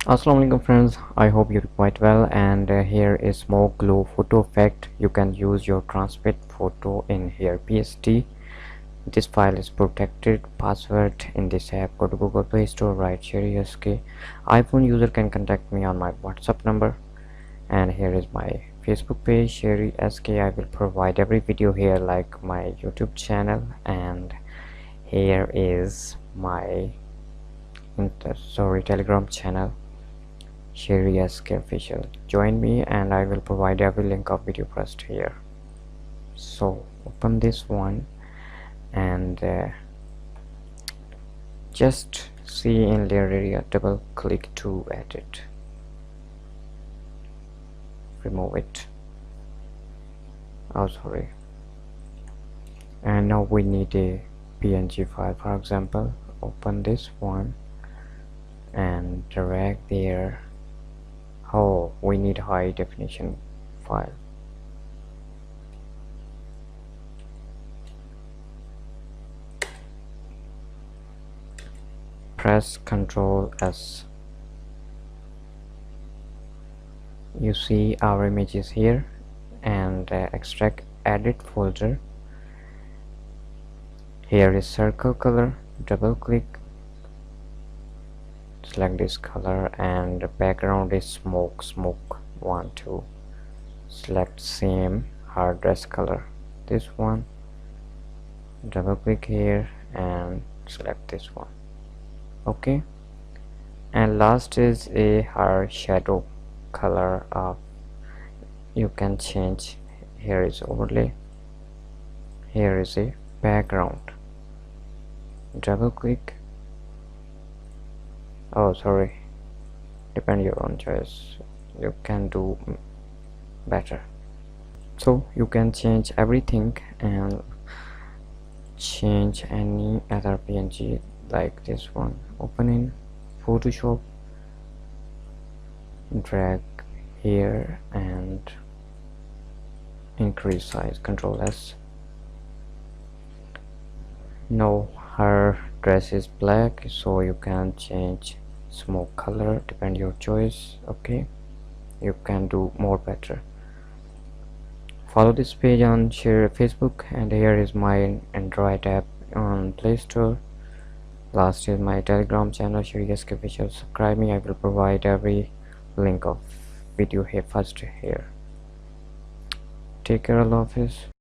Assalamualaikum friends, I hope you're quite well, and here is smoke glow photo effect. You can use your transmit photo in here PSD. This file is protected. Password in this app, go to Google Play Store, write Sheri SK. iPhone user can contact me on my WhatsApp number, and here is my Facebook page Sheri SK. I will provide every video here like my YouTube channel, and here is my Telegram channel Sheri SK official. Join me and I will provide every link of video first here. So open this one and just see in layer area, double click to edit, remove it. Oh sorry. And now we need a PNG file. For example, open this one and drag there. Oh, we need high definition file. Press Ctrl S. You see our images here, and extract edit folder. Here is circle color, double click, select this color, and the background is smoke 1 2. Select same hard dress color, this one, double click here and select this one. Okay, and last is a hard shadow color of, you can change. Here is overlay, here is a background, double click. Oh sorry, depend your own choice, you can do better. So you can change everything and change any other PNG like this one. Open in Photoshop, drag here and increase size, Ctrl S. Now her dress is black, so you can change smoke color, depend your choice. Okay, you can do more better. Follow this page on Facebook, and here is my Android app on Play Store. Last is my Telegram channel Sheri SK official. Subscribe me, I will provide every link of video here first here. Take care, Allah Hafiz.